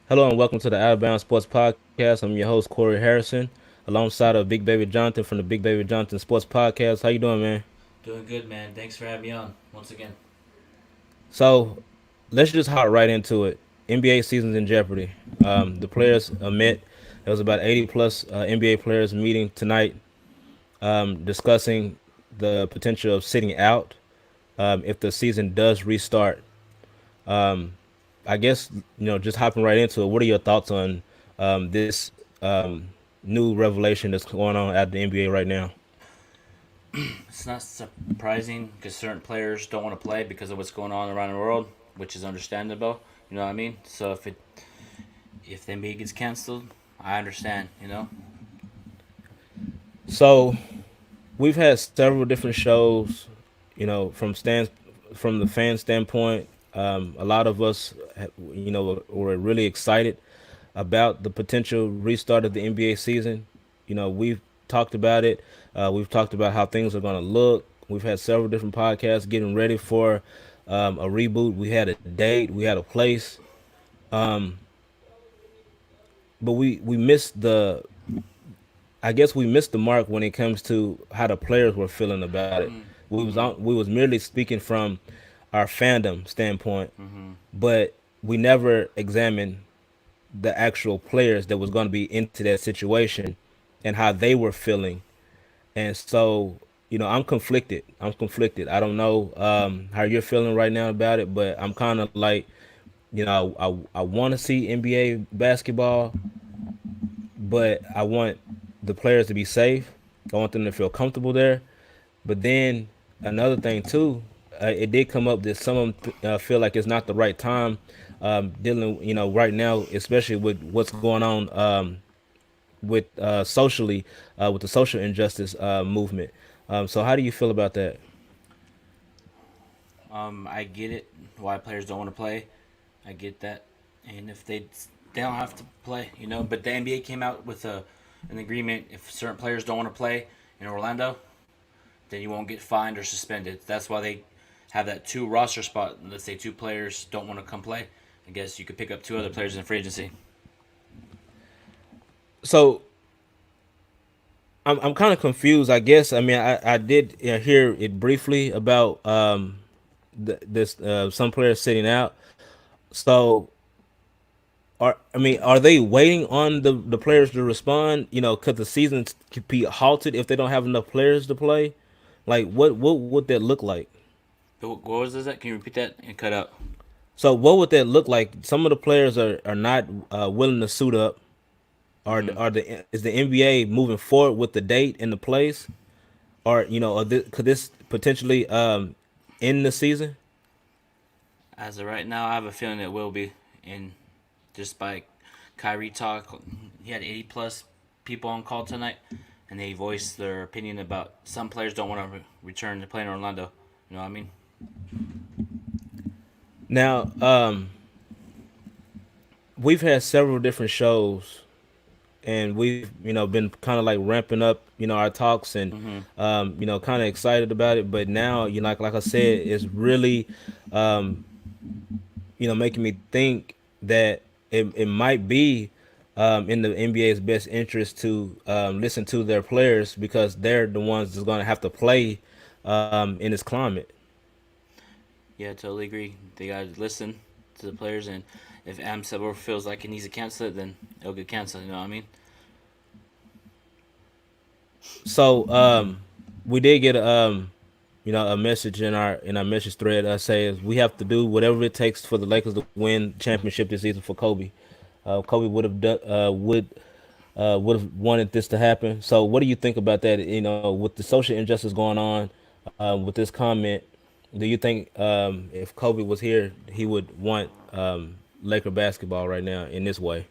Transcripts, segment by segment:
Hello and welcome to the Out of Bounds Sports Podcast. I'm your host Corey Harrison, alongside of Big Baby Jonathan from the Big Baby Jonathan Sports Podcast. How you doing, man? Doing good, man. Thanks for having me on once again. So let's just hop right into it. NBA season's in jeopardy. The players met. There was about 80 plus NBA players meeting tonight, discussing the potential of sitting out if the season does restart. Um, I guess just hopping right into it. What are your thoughts on this um, new revelation that's going on at the NBA right now? It's not surprising because certain players don't want to play because of what's going on around the world, which is understandable. You know what I mean? So if the NBA gets canceled, I understand. So we've had several different shows, from the fan standpoint. A lot of us, were really excited about the potential restart of the NBA season. We've talked about it. We've talked about how things are going to look. We've had several different podcasts getting ready for a reboot. We had a date. We had a place. Um, but we missed the. I guess we missed the mark when it comes to how the players were feeling about it. Mm-hmm. We was merely speaking from our fandom standpoint, Mm-hmm. but we never examined the actual players that was going to be into that situation and how they were feeling. And so, I'm conflicted. I'm conflicted. I don't know how you're feeling right now about it, but I'm kind of like, I want to see NBA basketball, but I want the players to be safe. I want them to feel comfortable there. But then another thing too, it did come up that some of them feel like it's not the right time dealing, right now, especially with what's going on with socially, with the social injustice movement. So how do you feel about that? I get it. Why players don't want to play. I get that. And if they don't have to play, But the NBA came out with an agreement. If certain players don't want to play in Orlando, then you won't get fined or suspended. That's why they have that two roster spot. Let's say two players don't want to come play. I guess you could pick up two other players in free agency. So I'm kind of confused. I guess I mean I did hear it briefly about this some players sitting out. So are they waiting on the players to respond? Could the season could be halted if they don't have enough players to play? Like what would that look like? What was that? Can you repeat that and cut out? So what would that look like? Some of the players are not willing to suit up. Mm-hmm. Are the is the NBA moving forward with the date and the place, or could this potentially end the season? As of right now, I have a feeling it will be. And just by Kyrie talk, he had 80 plus people on call tonight, and they voiced their opinion about some players don't want to return to play in Orlando. You know what I mean? Now, we've had several different shows, and we've been kind of like ramping up our talks and Mm-hmm. kind of excited about it. But now, like I said, it's really um, making me think that it might be in the NBA's best interest to listen to their players because they're the ones that's going to have to play in this climate. Yeah, I totally agree. They got to listen to the players, and if Am Sabor feels like he needs to cancel it, then it'll get canceled. You know what I mean? So we did get a message in our message thread that says we have to do whatever it takes for the Lakers to win championship this season for Kobe. Kobe would have wanted this to happen. So what do you think about that? With the social injustice going on, with this comment, do you think if Kobe was here, he would want Laker basketball right now in this way?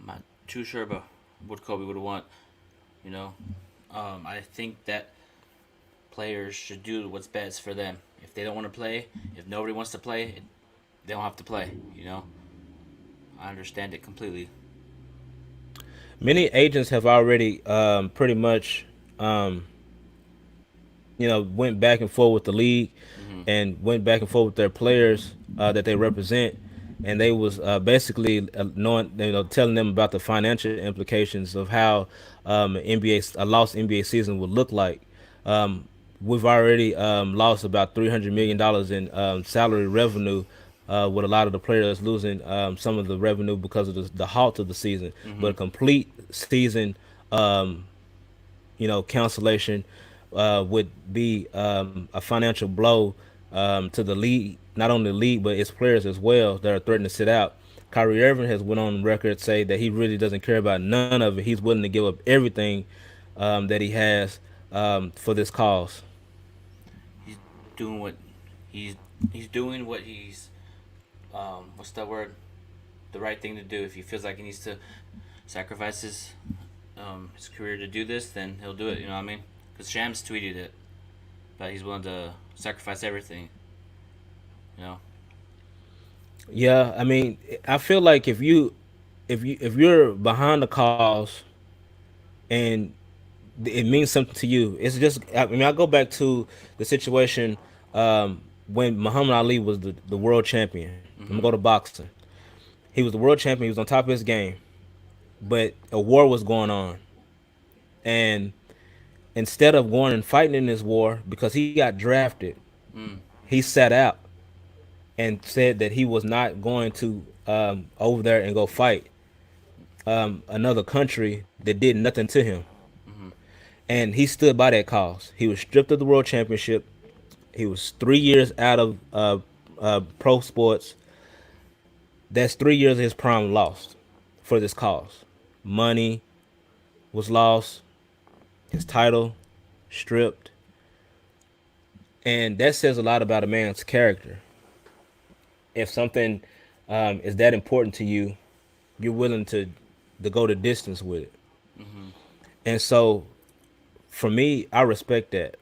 I'm not too sure about what Kobe would want. You know, I think that players should do what's best for them. If they don't want to play, if nobody wants to play, they don't have to play. I understand it completely. Many agents have already pretty much went back and forth with the league Mm-hmm. and went back and forth with their players that they represent. and they was basically knowing, telling them about the financial implications of how a lost NBA season would look like. Um, we've already lost about $300 million in salary revenue, with a lot of the players losing some of the revenue because of the halt of the season. But Mm-hmm. a complete season, um, cancellation would be a financial blow to the league, not only the league but its players as well that are threatening to sit out. Kyrie Irving has went on record say that he really doesn't care about none of it. He's willing to give up everything that he has for this cause. He's doing what he's he's doing what he's what's that word? The right thing to do. If he feels like he needs to sacrifice his career to do this, then he'll do it. You know what I mean? Because Shams tweeted it, but he's willing to sacrifice everything. You know. Yeah, I mean, I feel like if you're behind the cause and it means something to you. It's just, I mean, I go back to the situation when Muhammad Ali was the world champion. I'm gonna Mm-hmm. go to boxing. He was the world champion. He was on top of his game, but a war was going on, and instead of going and fighting in this war because he got drafted, Mm. he sat out and said that he was not going to over there and go fight another country that did nothing to him. Mm-hmm. And he stood by that cause. He was stripped of the world championship. He was 3 years out of pro sports. That's 3 years of his prime lost for this cause. Money was lost, his title stripped, and that says a lot about a man's character. If something is that important to you, you're willing to go the distance with it. Mm-hmm. And so, for me, I respect that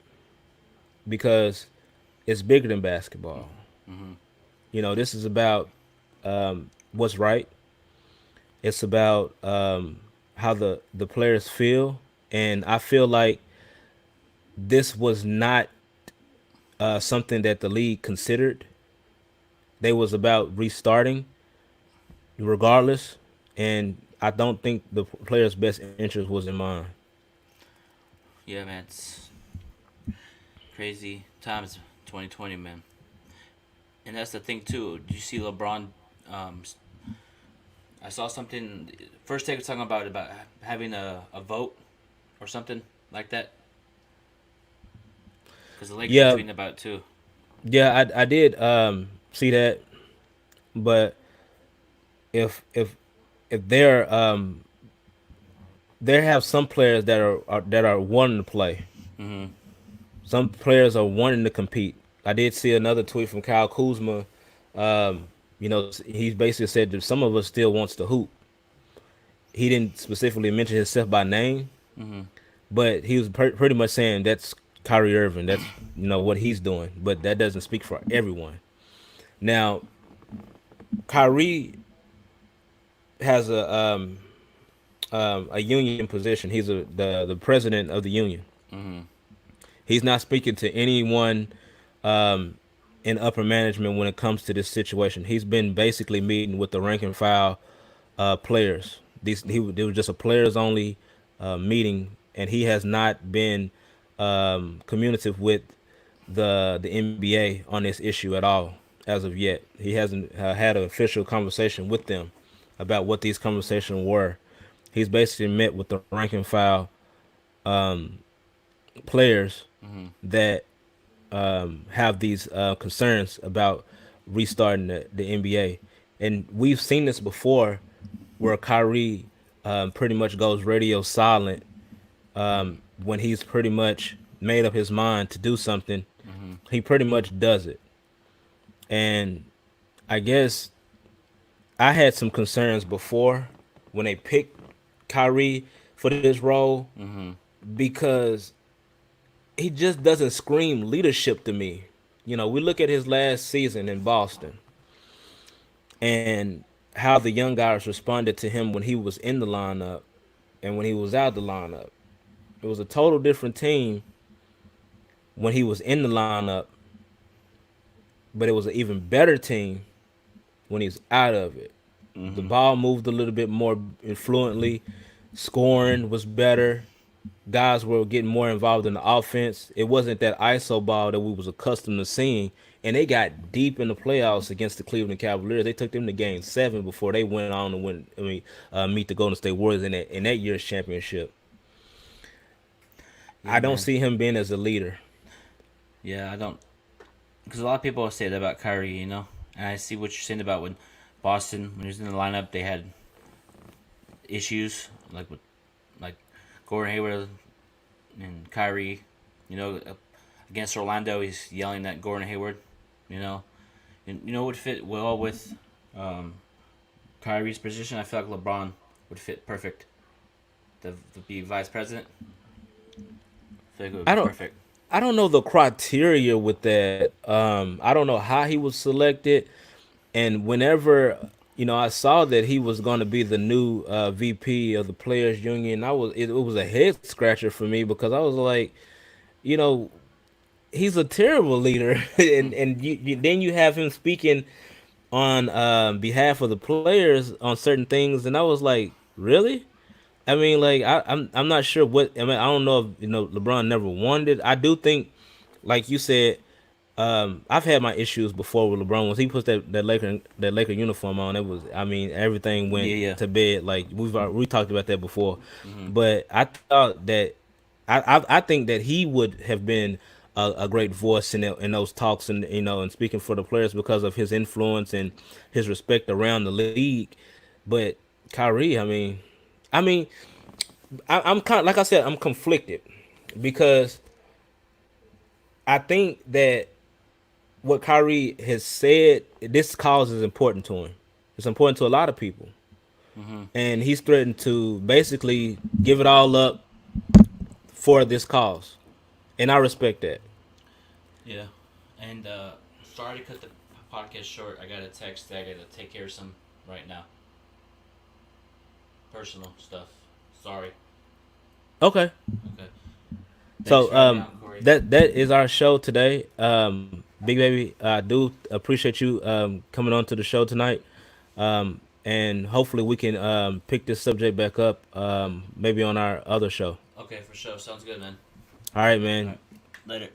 because it's bigger than basketball. Mm-hmm. This is about what's right. It's about how the players feel, and I feel like this was not something that the league considered. They was about restarting, regardless, and I don't think the players' best interest was in mind. Yeah, man. It's crazy times. 2020, man. And that's the thing too. Do you see LeBron? Um, I saw something. First take was talking about having a vote or something like that. Because the Lakers were Yeah, tweeting about it too. yeah, I did see that, but if if they're they have some players that are wanting to play. Mm-hmm. Some players are wanting to compete. I did see another tweet from Kyle Kuzma. He basically said that some of us still wants to hoop. He didn't specifically mention himself by name, Mm-hmm. but he was pretty much saying that's Kyrie Irving. That's what he's doing, but that doesn't speak for everyone. Now, Kyrie has a union position. He's the president of the union. Mm-hmm. He's not speaking to anyone um, in upper management when it comes to this situation. He's been basically meeting with the rank and file players. There was just a players only meeting, and he has not been communicative with the NBA on this issue at all as of yet. He hasn't had an official conversation with them about what these conversations were. He's basically met with the rank and file players Mm-hmm. that have these concerns about restarting the NBA. And we've seen this before where Kyrie pretty much goes radio silent when he's pretty much made up his mind to do something. Mm-hmm. He pretty much does it. And I guess I had some concerns before when they picked Kyrie for this role Mm-hmm. because he just doesn't scream leadership to me. We look at his last season in Boston and how the young guys responded to him when he was in the lineup and when he was out the lineup. It was a total different team when he was in the lineup, but it was an even better team when he's out of it. The ball moved a little bit more influently. Scoring was better. Guys were getting more involved in the offense. It wasn't that ISO ball that we was accustomed to seeing. And they got deep in the playoffs against the Cleveland Cavaliers. They took them to Game 7 before they went on to win. Meet the Golden State Warriors in that year's championship. Yeah, I don't man. see him being as a leader. Yeah, I don't. Because a lot of people say that about Kyrie, you know? And I see what you're saying about when Boston, when he was in the lineup, they had issues, like with like Gordon Hayward and Kyrie, you know, against Orlando, he's yelling at Gordon Hayward, you know. And you know what would fit well with um, Kyrie's position? I feel like LeBron would fit perfect to be vice president. I feel like it would I be don't. perfect. I don't know the criteria with that. I don't know how he was selected, and whenever I saw that he was going to be the new VP of the Players Union, it was a head scratcher for me because I was like, you know, he's a terrible leader, and then you have him speaking on behalf of the players on certain things, and I was like, really? I mean, like I'm not sure what I mean. I don't know if LeBron never wanted it. I do think, like you said, I've had my issues before with LeBron. Once he puts that Laker uniform on, it was I mean everything Yeah, went yeah. to bed. Like we talked about that before, Hmm. but I thought that I think that he would have been a great voice in those talks and and speaking for the players because of his influence and his respect around the league. But Kyrie, I mean, I'm kind of, like I said, I'm conflicted because I think that what Kyrie has said, this cause is important to him. It's important to a lot of people, Hmm. and he's threatened to basically give it all up for this cause, and I respect that. Yeah. And sorry to cut the podcast short. I got a text that I got to take care of some right now. Personal stuff. Sorry. Okay, Okay. Thanks so for having me on, Corey. that is our show today. Big baby, I do appreciate you coming on to the show tonight. And hopefully we can pick this subject back up maybe on our other show. Okay, for sure. Sounds good, man. All right, All man. right. Later.